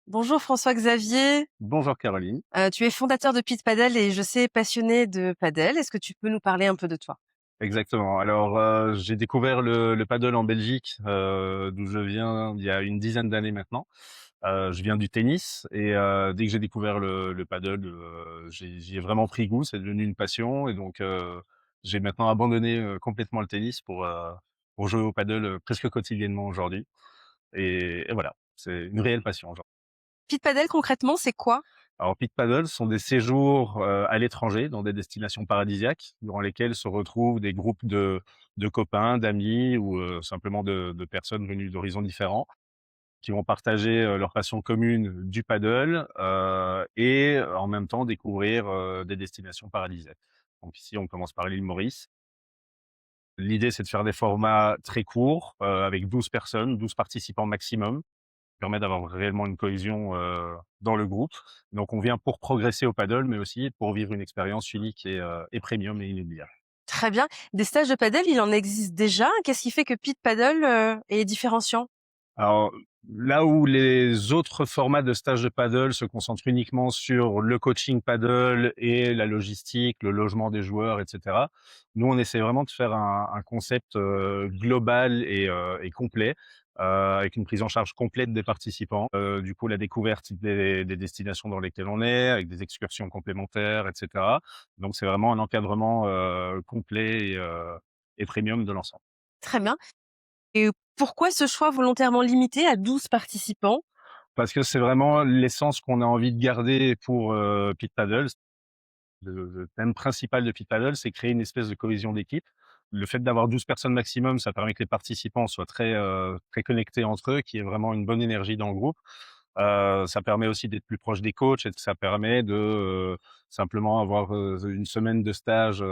Bonjour François-Xavier, Bonjour Caroline. tu es fondateur de Pit Padel et je sais passionné de padel. Est-ce que tu peux nous parler un peu de toi? Exactement. Alors, j'ai découvert le paddle en Belgique, d'où je viens il y a une dizaine d'années maintenant. Je viens du tennis et dès que j'ai découvert le paddle, j'y ai vraiment pris goût. C'est devenu une passion et donc j'ai maintenant abandonné, complètement le tennis pour jouer au paddle, presque quotidiennement aujourd'hui et voilà, c'est une réelle passion. Pit Padel concrètement, c'est quoi? Alors Pit Paddle sont des séjours, à l'étranger dans des destinations paradisiaques, durant lesquels se retrouvent des groupes de copains, d'amis ou, simplement de personnes venues d'horizons différents, qui vont partager, leur passion commune du paddle, et en même temps découvrir, des destinations paradisiaques. Donc ici, on commence par l'île Maurice. L'idée, c'est de faire des formats très courts, avec 12 personnes, 12 participants maximum, permet d'avoir réellement une cohésion, dans le groupe. Donc on vient pour progresser au paddle, mais aussi pour vivre une expérience unique et premium et inoubliable. Très bien. Des stages de padel, il en existe déjà? Qu'est-ce qui fait que Pit Padel, est différenciant? Alors, là où les autres formats de stage de paddle se concentrent uniquement sur le coaching paddle et la logistique, le logement des joueurs, et cetera. Nous, on essaie vraiment de faire un concept, global et complet, avec une prise en charge complète des participants. Du coup, la découverte des destinations dans lesquelles on est, avec des excursions complémentaires, et cetera. Donc c'est vraiment un encadrement, complet et premium de l'ensemble. Très bien. Et pourquoi ce choix volontairement limité à 12 participants? Parce que c'est vraiment l'essence qu'on a envie de garder pour, Pit Paddle. Le thème principal de Pit Paddle, c'est créer une espèce de cohésion d'équipe. Le fait d'avoir 12 personnes maximum, ça permet que les participants soient très connectés entre eux, qu'il y ait vraiment une bonne énergie dans le groupe. Ça permet aussi d'être plus proche des coachs et ça permet de, simplement avoir, une semaine de stage,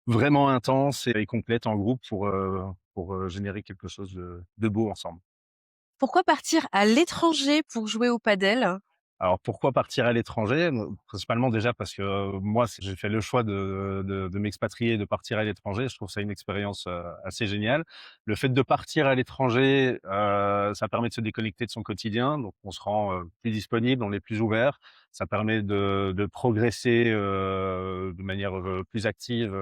vraiment intense et complète en groupe pour, générer quelque chose de beau ensemble. Pourquoi partir à l'étranger pour jouer au padel? Alors pourquoi partir à l'étranger? Principalement déjà parce que, moi j'ai fait le choix de m'expatrier et de partir à l'étranger. Je trouve ça une expérience, assez géniale. Le fait de partir à l'étranger, ça permet de se déconnecter de son quotidien, donc on se rend, plus disponible, on est plus ouvert. Ça permet de progresser, de manière, plus active,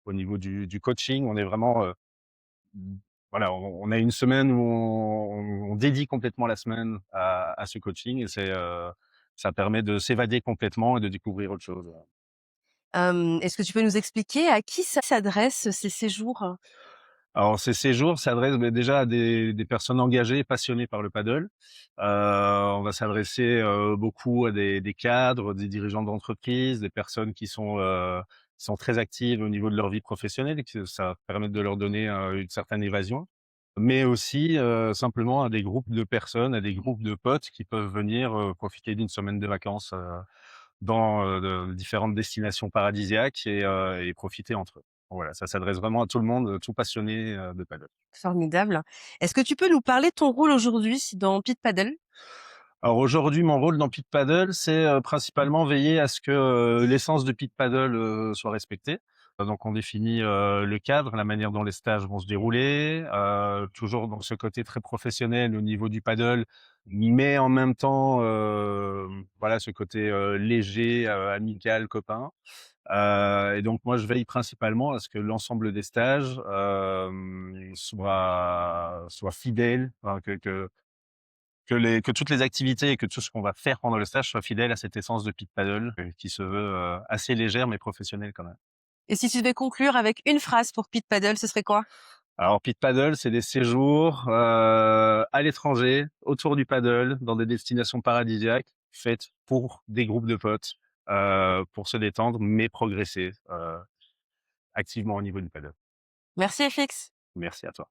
au niveau du coaching. On est vraiment, Mmh, voilà, on a une semaine où on dédie complètement la semaine à ce coaching et ça permet de s'évader complètement et de découvrir autre chose. Est-ce que tu peux nous expliquer à qui ça s'adresse ces séjours? Alors ces séjours s'adressent, beh, déjà à des personnes engagées, passionnées par le paddle. On va s'adresser, beaucoup à des cadres, des dirigeants d'entreprise, des personnes qui sont très actives au niveau de leur vie professionnelle et que ça permet de leur donner, une certaine évasion. Mais aussi, simplement à des groupes de personnes, à des groupes de potes qui peuvent venir, profiter d'une semaine de vacances, dans, de différentes destinations paradisiaques et profiter entre eux. Voilà, ça s'adresse vraiment à tout le monde, tout passionné, de paddle. Formidable. Est-ce que tu peux nous parler de ton rôle aujourd'hui dans Pit Padel? Alors aujourd'hui, mon rôle dans Pit Paddle, c'est, principalement veiller à ce que, l'essence de Pit Paddle, soit respectée. Donc on définit, le cadre, la manière dont les stages vont se dérouler, toujours dans ce côté très professionnel au niveau du paddle, mais en même temps, voilà, ce côté, léger, amical, copain. Et donc moi, je veille principalement à ce que l'ensemble des stages, soient fidèles, enfin que toutes les activités et que tout ce qu'on va faire pendant le stage soit fidèle à cette essence de pit paddle, qui se veut, assez légère mais professionnelle quand même. Et si tu devais conclure avec une phrase pour Pit Paddle, ce serait quoi? Alors pit paddle, c'est des séjours, à l'étranger, autour du paddle, dans des destinations paradisiaques, faites pour des groupes de potes, pour se détendre mais progresser, activement au niveau du paddle. Merci FX. Merci à toi.